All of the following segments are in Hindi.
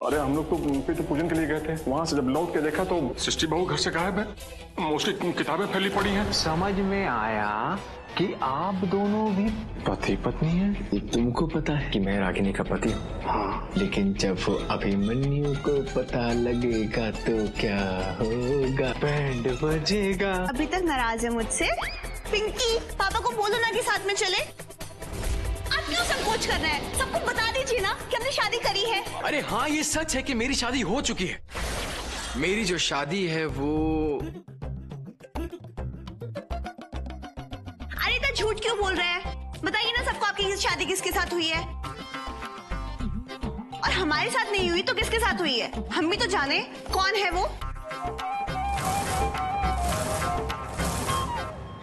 अरे हम लोग तो उनके तो पूजन के लिए गए थे, वहाँ से जब लौट के देखा तो सृष्टि बहू घर से गायब है, मोस्टली किताबें फैली पड़ी हैं। समझ में आया कि आप दोनों भी पति पत्नी हैं। तुमको पता है कि मैं रागिनी का पति हूँ। हाँ, लेकिन जब वो अभिमन्यु को पता लगेगा तो क्या होगा? बैंड बजेगा। अभी तक नाराज है मुझसे? पिंकी, पापा को बोलो ना कि साथ में चले। आप क्यों संकोच कर रहे हैं? सबको बता दीजिए ना कि हमने शादी करी है। अरे हाँ, ये सच है कि मेरी शादी हो चुकी है। मेरी जो शादी है वो... अरे इतना झूठ क्यों बोल रहे हैं? बताइए ना सबको आपकी शादी किसके साथ हुई है। और हमारे साथ नहीं हुई तो किसके साथ हुई है? हम भी तो जाने कौन है वो।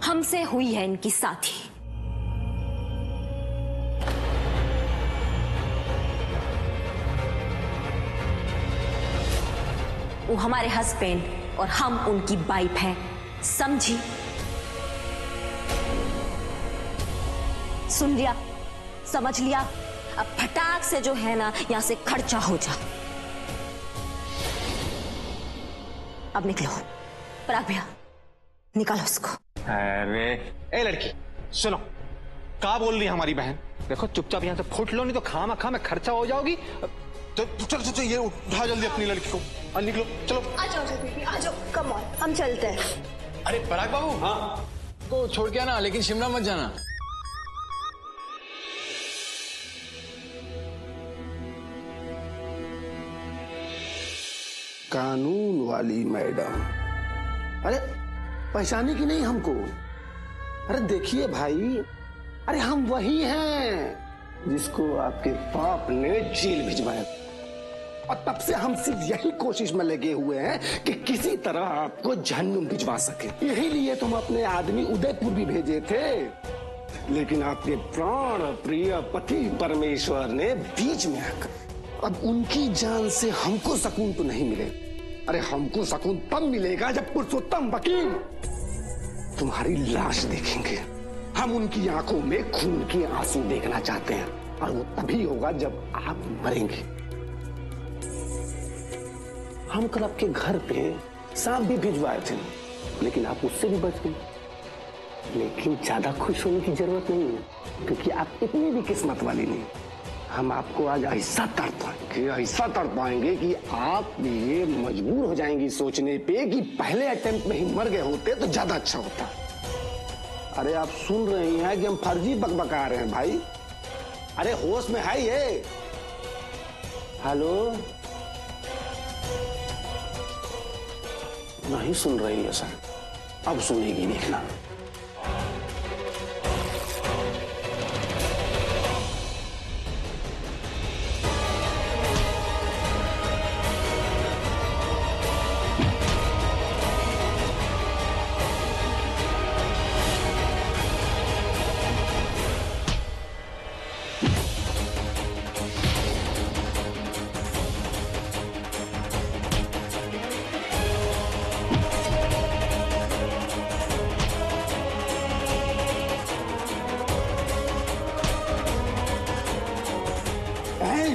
हमसे हुई है इनकी शादी। वो हमारे हस्बैंड और हम उनकी वाइफ हैं, समझी? सुन लिया, समझ लिया? अब फटाक से जो है ना यहां से खर्चा हो जा। अब निकलो। पराग भैया निकालो उसको। अरे ए लड़की सुनो, क्या बोल रही है हमारी बहन? देखो चुपचाप यहाँ से फुट लो, नहीं तो खामा खा में खर्चा हो जाओगी। तो चलो चलो ये उठा जल्दी अपनी लड़की को और निकलो। चलो आ जाओ दीदी, आ जाओ, कम ऑन, हम चलते हैं। अरे पराग बाबू, हाँ को छोड़ के आना, लेकिन शिमला मत जाना। कानून वाली मैडम, अरे पहचाने की नहीं हमको? अरे देखिए भाई, अरे हम वही हैं जिसको आपके बाप ने जेल भिजवाया, और तब से हम सिर्फ यही कोशिश में लगे हुए हैं कि किसी तरह आपको जहन्नुम भिजवा सके। यही लिए तुम अपने आदमी उदयपुर भी भेजे थे, लेकिन आपके प्राण प्रिय पति परमेश्वर ने बीच में आकर अब उनकी जान से हमको सुकून तो नहीं मिले। अरे हमको सुकून तब मिलेगा जब पुरुषोत्तम वकील तुम्हारी लाश देखेंगे। हम उनकी आंखों में खून के आंसू देखना चाहते हैं, और वो तभी होगा जब आप मरेंगे। हम कल आपके घर पे सांप भी भिजवाए थे, लेकिन आप उससे भी बच गए। लेकिन ज्यादा खुश होने की जरूरत नहीं है, क्योंकि आप इतनी भी किस्मत वाली नहीं। हम आपको आज ऐसा तड़पाएंगे कि आप ये मजबूर हो जाएंगी सोचने पे कि पहले अटेम्प्ट में ही मर गए होते तो ज्यादा अच्छा होता। अरे आप सुन रही हैं कि हम फर्जी बकबका रहे हैं भाई? अरे होश में है ये? हेलो, नहीं सुन रही है सर? अब सुनेगी, देखना।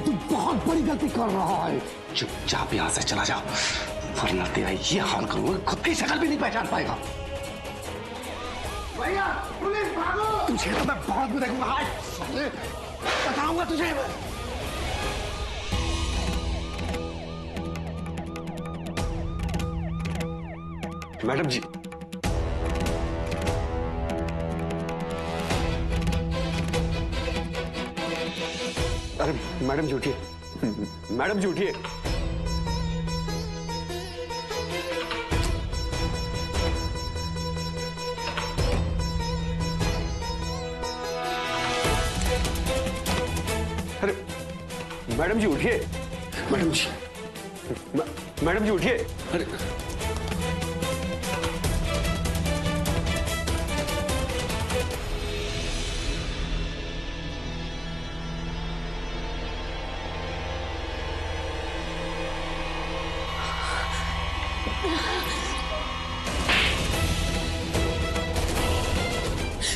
तू बहुत बड़ी गलती कर रहा है। चुपचाप यहां से चला जाओ, वरना तेरा ये हाल करूंगा खुद की शक्ल भी नहीं पहचान पाएगा। भैया पुलिस भागो! तुझे तो मैं बहुत बुरा देखूंगा, बताऊंगा तुझे। मैडम जी, अरे मैडम जी उठिए, मैडम जी उठिए। अरे मैडम जी उठिए, मैडम जी, मैडम जी उठिए। अरे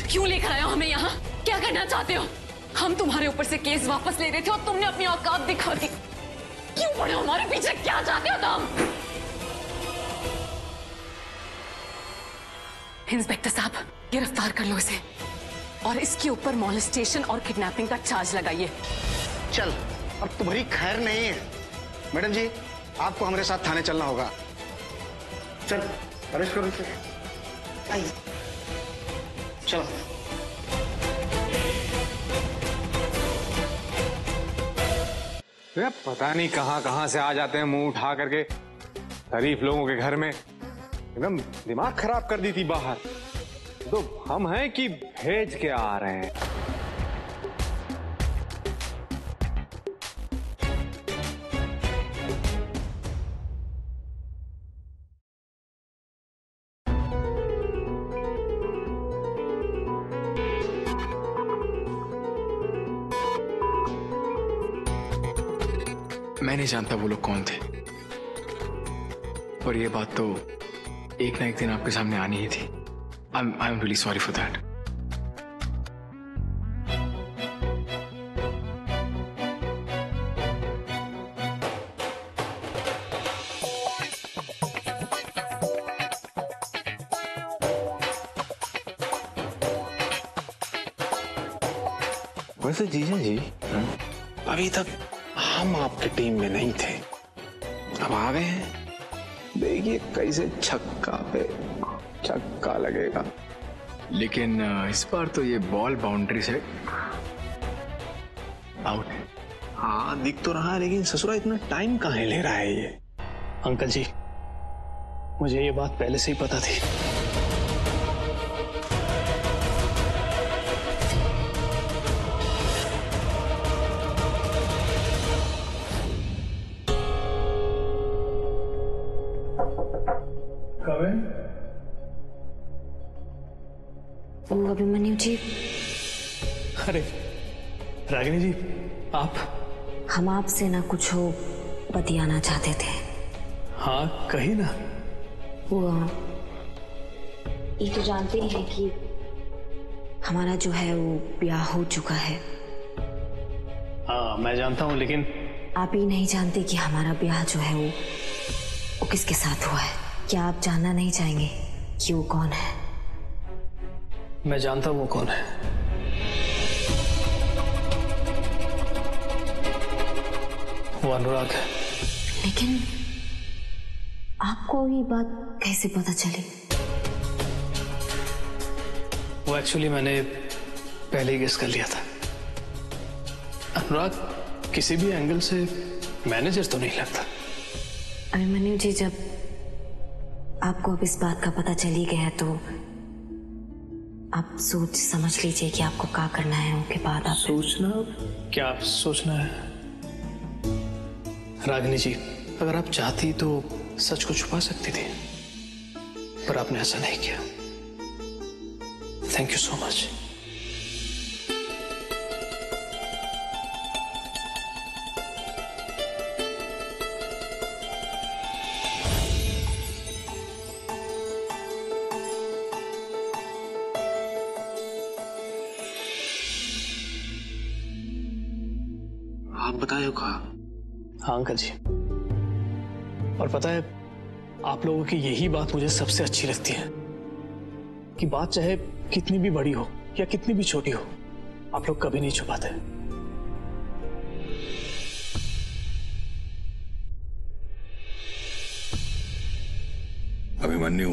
क्यों लेकर आए हो हमें यहाँ? क्या करना चाहते हो? हम तुम्हारे ऊपर से केस वापस ले रहे थे और तुमने अपनी औकात दिखा दी। क्यों पड़े हो हमारे पीछे? क्या चाहते हो तुम? इंस्पेक्टर साहब, गिरफ्तार कर लो इसे और इसके ऊपर मॉलेस्टेशन और किडनैपिंग का चार्ज लगाइए। चल, अब तुम्हारी खैर नहीं है। मैडम जी, आपको हमारे साथ थाने चलना होगा। चल, अरेस्ट करो इसे। आइए, चलो। पता नहीं कहां कहां से आ जाते हैं मुंह उठा करके। शरीफ लोगों के घर में एकदम दिमाग खराब कर दी थी बाहर। तो हम हैं कि भेज के आ रहे हैं? मैं नहीं जानता वो लोग कौन थे, और ये बात तो एक ना एक दिन आपके सामने आनी ही थी। I am really sorry for that. वैसे जीजा जी, अभी तक हम आपकी टीम में नहीं थे, अब आ गए हैं। देखिए कैसे छक्का पे छक्का लगेगा। लेकिन इस बार तो ये बॉल बाउंड्री से आउट है। हाँ दिख तो रहा है, लेकिन ससुरा इतना टाइम कहाँ ले रहा है ये? अंकल जी, मुझे ये बात पहले से ही पता थी। अभिमन्यु जी। अरे रागिनी जी, आप? हम आपसे ना कुछ हो बतियाना चाहते थे। हाँ कही ना। वो ये तो जानते ही हैं कि हमारा जो है वो ब्याह हो चुका है। हाँ मैं जानता हूँ, लेकिन आप ही नहीं जानते कि हमारा ब्याह जो है वो किसके साथ हुआ है। क्या आप जानना नहीं चाहेंगे कि वो कौन है? मैं जानता हूँ वो कौन है। वो अनुराग है। लेकिन आपको ये बात कैसे पता चली? वो एक्चुअली मैंने पहले ही गेस कर लिया था। अनुराग किसी भी एंगल से मैनेजर तो नहीं लगता। अभिमन्यु जी, जब आपको अब इस बात का पता चल ही गया तो आप सोच समझ लीजिए कि आपको क्या करना है। उनके बाद आप सोचना? क्या सोचना है? रागिनी जी, अगर आप चाहती तो सच को छुपा सकती थी, पर आपने ऐसा नहीं किया। Thank you so much. आप बताए का? हाँ अंकल जी, और पता है आप लोगों की यही बात मुझे सबसे अच्छी लगती है कि बात चाहे कितनी भी बड़ी हो या कितनी भी छोटी हो, आप लोग कभी नहीं छुपाते। अभिमन्यु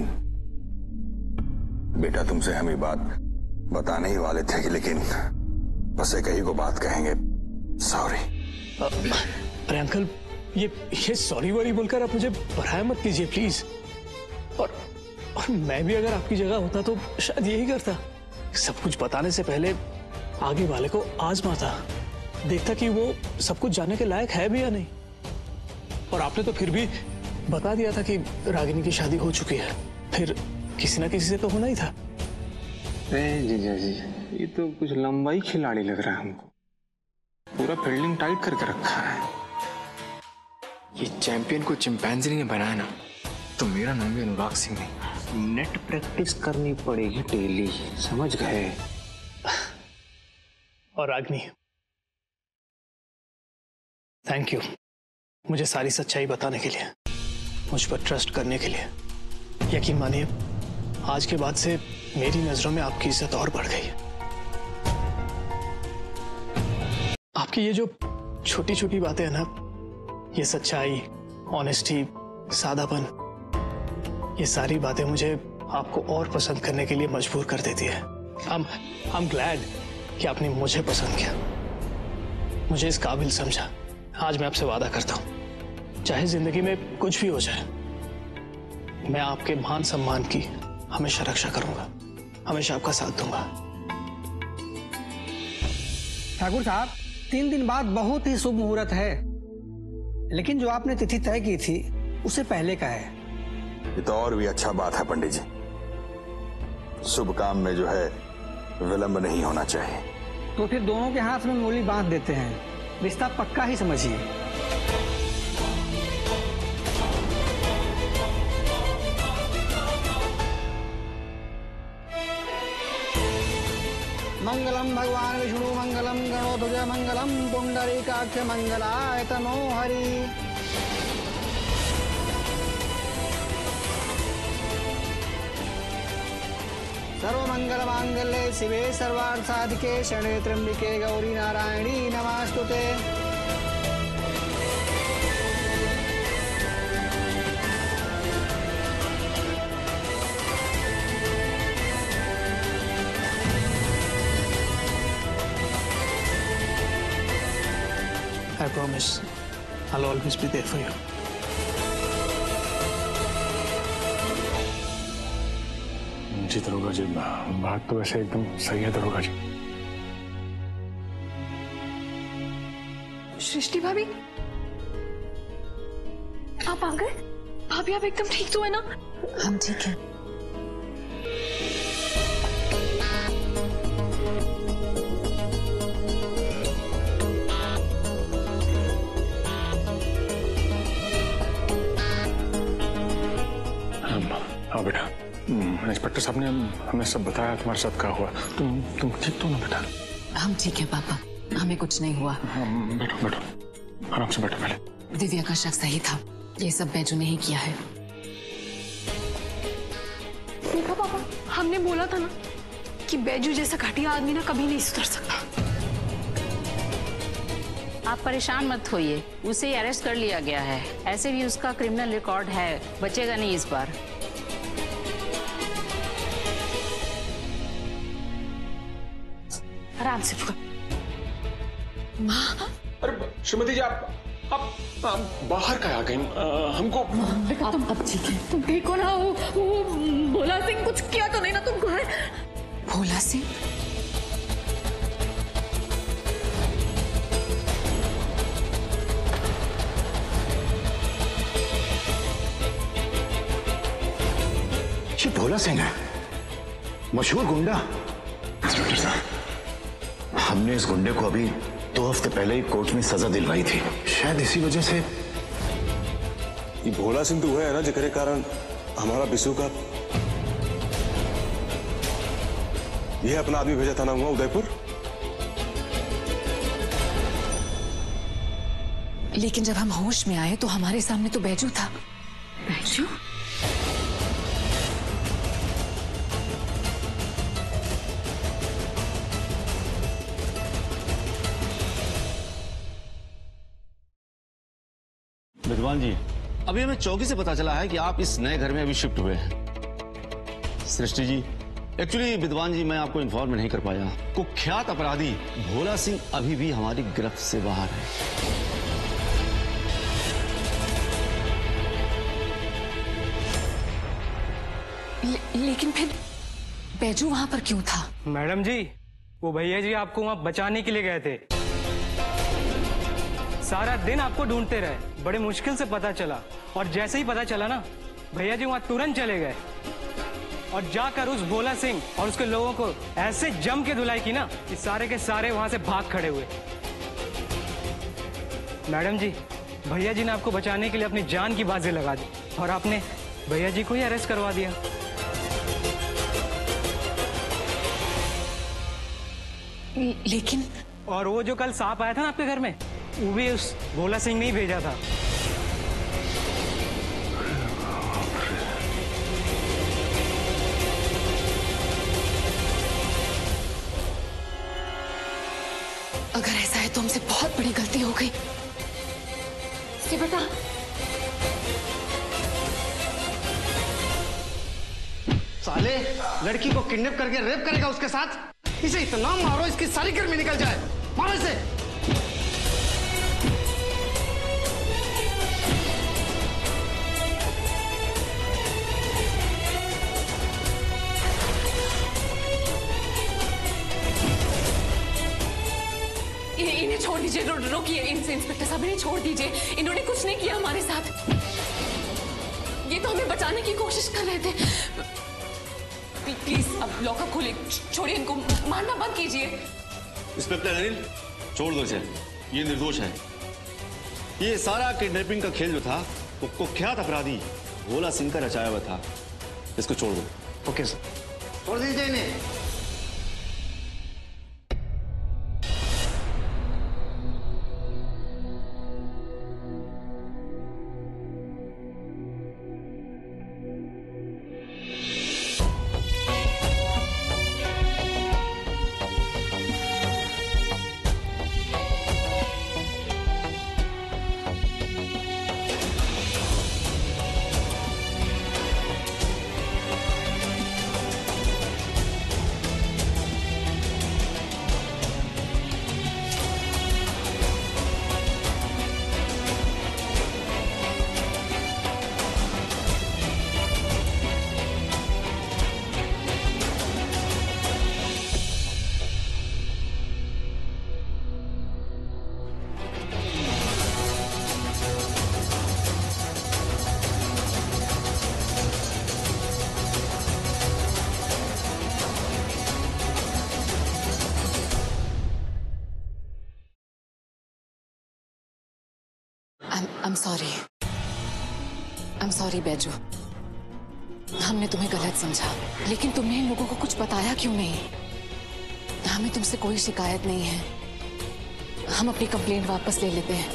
बेटा, तुमसे हम ये बात बताने ही वाले थे, लेकिन बस एक ही को बात कहेंगे। सॉरी। अरे अंकल, ये सॉरी वॉरी बोलकर आप मुझे बढ़ाया मत कीजिए प्लीज। और मैं भी अगर आपकी जगह होता तो शायद यही करता। सब कुछ बताने से पहले आगे वाले को आजमाता, देखता कि वो सब कुछ जानने के लायक है भी या नहीं। और आपने तो फिर भी बता दिया था कि रागिनी की शादी हो चुकी है, फिर किसी ना किसी से तो होना ही था। जीजा जी, ये तो कुछ लंबाई खिलाड़ी लग रहा है हमको। पूरा फील्डिंग टाइट करके रखा है। ये चैंपियन को चिंपैंजी ने बनाया ना, तो मेरा नाम भी अनुराग सिंह नहीं। नेट प्रैक्टिस करनी पड़ेगी डेली, समझ गए? और रागिनी, थैंक यू। मुझे सारी सच्चाई बताने के लिए, मुझ पर ट्रस्ट करने के लिए। यकीन मानिए, आज के बाद से मेरी नजरों में आपकी इज्जत और बढ़ गई है। आपकी ये जो छोटी छोटी बातें हैं ना, ये सच्चाई, ऑनेस्टी, सादापन, ये सारी बातें मुझे आपको और पसंद करने के लिए मजबूर कर देती है। I'm glad कि आपने मुझे पसंद किया, मुझे इस काबिल समझा। आज मैं आपसे वादा करता हूं, चाहे जिंदगी में कुछ भी हो जाए, मैं आपके मान सम्मान की हमेशा रक्षा करूंगा, हमेशा आपका साथ दूंगा। ठाकुर साहब, 3 दिन बाद बहुत ही शुभ मुहूर्त है, लेकिन जो आपने तिथि तय की थी उसे पहले का है। ये तो और भी अच्छा बात है पंडित जी। शुभ काम में जो है विलंब नहीं होना चाहिए। तो फिर दोनों के हाथ में मूली बांध देते हैं, रिश्ता पक्का ही समझिए। मंगलम भगवान विष्णु मंगलम गणोध्वज मंगलम पुंडरीकाक्ष मंगलाय तनो हरि। सर्वमंगल मांगल्ये शिवे सर्वार्थ साधिके शरणे त्र्यंबिके गौरी नारायणी नमस्तुते। I promise I'll always be there for you. जी दरोगा जी, बात तो वैसे एकदम सही है दरोगा जी। सृष्टि भाभी, आप आ गए? भाभी आप एकदम ठीक तो है ना? हम ठीक हैं। हाँ बेटा, इंस्पेक्टर साहब ने हमें सब बताया, तुम्हारे साथ क्या हुआ। तुम ठीक तो ना बेटा? हम ठीक है पापा, हमें कुछ नहीं हुआ। बैठो बैठो, आराम से बैठो पहले। दिव्या का शक सही था, ये सब बैजू ने ही किया है। देखा पापा, हमने बोला था ना कि बैजू जैसा घटिया आदमी ना कभी नहीं सुधर सकता। आप परेशान मत होइए, उसे अरेस्ट कर लिया गया है। ऐसे भी उसका क्रिमिनल रिकॉर्ड है, बचेगा नहीं इस बार। आराम से माँ। अरे श्रीमती जी, आप बाहर का आ गई, हमको। तुम अब ठीक है? तुम देखो ना, वो भोला सिंह कुछ किया तो नहीं ना तुमको? है भोला सिंह? ये भोला सिंह है, मशहूर गुंडा। इंस्पेक्टर साहब, हमने इस गुंडे को अभी 2 हफ्ते पहले ही कोर्ट में सजा दिलवाई थी। शायद इसी वजह से ये भोला सिंह तो हुआ है ना, जिकरे कारण हमारा बिसु का ये अपना आदमी भेजा था ना हुआ उदयपुर। लेकिन जब हम होश में आए तो हमारे सामने तो बैजू था। बैजू? विद्वान जी, अभी हमें चौकी से पता चला है कि आप इस नए घर में अभी शिफ्ट हुए हैं। सृष्टि जी, एक्चुअली विद्वान जी, मैं आपको इन्फॉर्म नहीं कर पाया। कुख्यात अपराधी भोला सिंह अभी भी हमारी गिरफ्त से बाहर है। लेकिन फिर बैजू वहां पर क्यों था? मैडम जी, वो भैया जी आपको वहां बचाने के लिए गए थे। सारा दिन आपको ढूंढते रहे, बड़े मुश्किल से पता चला, और जैसे ही पता चला ना, भैया जी वहां तुरंत चले गए और जाकर उस भोला सिंह और उसके लोगों को ऐसे जम के धुलाई की ना कि सारे के सारे वहां से भाग खड़े हुए। मैडम जी, भैया जी ने आपको बचाने के लिए अपनी जान की बाजी लगा दी और आपने भैया जी को ही अरेस्ट करवा दिया। लेकिन और वो जो कल सांप आया था ना आपके घर में, वो भी उस भोला सिंह ने ही भेजा था। हमसे बहुत बड़ी गलती हो गई। इसके बेटा साले लड़की को किडनैप करके रेप करेगा उसके साथ। इसे इतना मारो इसकी सारी गर्मी निकल जाए। मारो इसे। इन्हें छोड़ दीजिए। रोकिए इनसे इंस्पेक्टर साहब, इन्हें छोड़ दीजिए। इन्होंने कुछ नहीं किया हमारे साथ। ये तो हमें बचाने की कोशिश कर रहे थे। प्लीज अब लॉकअप खोलिए। छोड़िए इनको, मारना बंद कीजिए। इंस्पेक्टर अनिल, छोड़ दो इसे, ये निर्दोष है। ये सारा किडनैपिंग का खेल जो था वो कुख्यात अपराधी भोला सिंह का रचाया हुआ था। इसको छोड़ दो। ओके सर, छोड़ दीजिए इन्हें। I'm sorry बैजू, हमने तुम्हें गलत समझा। लेकिन तुमने इन लोगों को कुछ बताया क्यों नहीं? हमें तुमसे कोई शिकायत नहीं है। हम अपनी कंप्लेंट वापस ले लेते हैं।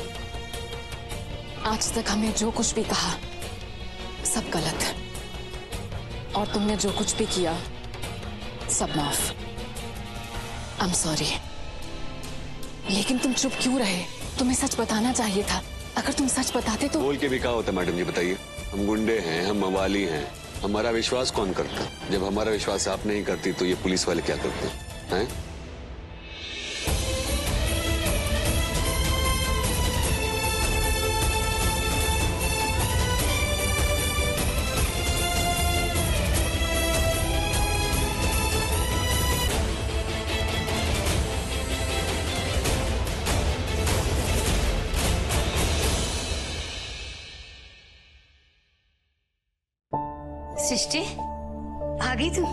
आज तक हमने जो कुछ भी कहा सब गलत, और तुमने जो कुछ भी किया सब माफ। I'm sorry। लेकिन तुम चुप क्यों रहे? तुम्हें सच बताना चाहिए था। अगर तुम सच बताते तो। बोल के भी क्या होता मैडम जी, बताइए। हम गुंडे हैं, हम मवाली हैं, हमारा विश्वास कौन करता? जब हमारा विश्वास आप नहीं करती तो ये पुलिस वाले क्या करते हैं? सृष्टि, आ गई तुम?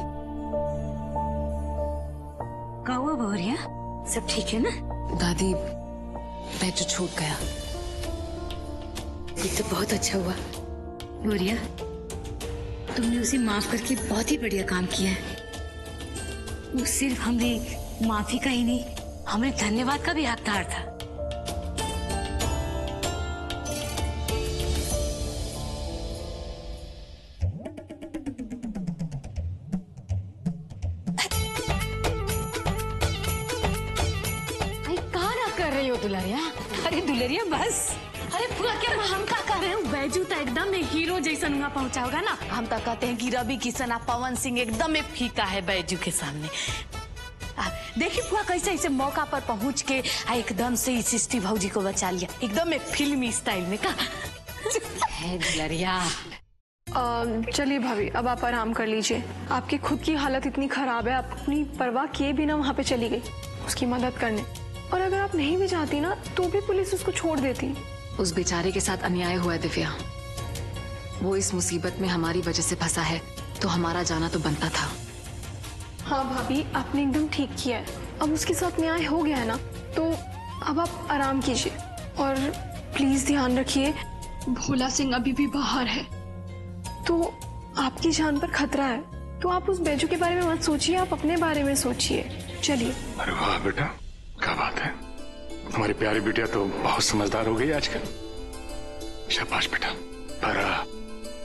क्या हुआ भौरिया? सब ठीक है ना? दादी, बैजू छूट गया। ये तो बहुत अच्छा हुआ। भौरिया, तुमने उसे माफ करके बहुत ही बढ़िया काम किया है। वो सिर्फ हमें माफी का ही नहीं, हमें धन्यवाद का भी हकदार था। दुलरिया, अरे दुलरिया बस। अरे पूरा क्या हम क्या कर रहे हैं? बैजू तो एकदम एक हीरो जैसा वहाँ पहुंचा होगा ना। हम तो कहते हैं कि रवि किशन और पवन सिंह एकदम एक फीका है बैजू के सामने। देखिए पुआ कैसे ऐसे मौका पर पहुंच के एकदम से सृष्टि भौजी को बचा लिया, एकदम एक फिल्मी स्टाइल में। का है दुलरिया। चलिए भाभी, अब आप आराम कर लीजिए। आपकी खुद की हालत इतनी खराब है, आप अपनी परवाह किए बिना वहाँ पे चली गई उसकी मदद करने। और अगर आप नहीं भी चाहती ना तो भी पुलिस उसको छोड़ देती। उस बेचारे के साथ अन्याय हुआ है दिव्या। वो इस मुसीबत में हमारी वजह से फंसा है, तो हमारा जाना तो बनता था। हाँ भाभी, आपने एकदम ठीक किया है। अब उसके साथ न्याय हो गया है ना, तो अब आप आराम कीजिए। और प्लीज ध्यान रखिए, भोला सिंह अभी भी बाहर है, तो आपकी जान पर खतरा है। तो आप उस बैजू के बारे में मत सोचिए, आप अपने बारे में सोचिए। चलिए। अरे वाह बेटा, क्या बात है। हमारी प्यारी बिटिया तो बहुत समझदार हो गई आजकल। शाबाश बेटा। पर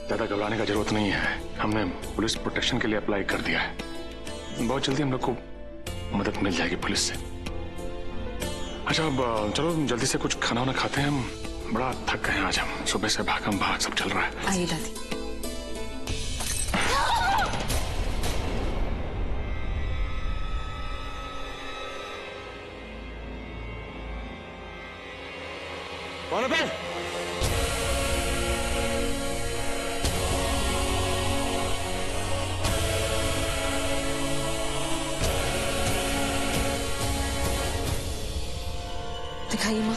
ज्यादा घबराने का जरूरत नहीं है, हमने पुलिस प्रोटेक्शन के लिए अप्लाई कर दिया है। बहुत जल्दी हम लोग को मदद मिल जाएगी पुलिस से। अच्छा अब चलो जल्दी से कुछ खाना वाना खाते हैं। हम बड़ा थक गए हैं आज, हम सुबह से भागम भाग सब चल रहा है। आइए दादी। कौन है? दिखाइए माँ।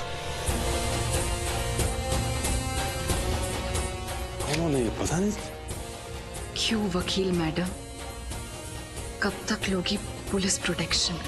कौन है? पता नहीं। क्यों वकील मैडम, कब तक लोगी पुलिस प्रोटेक्शन?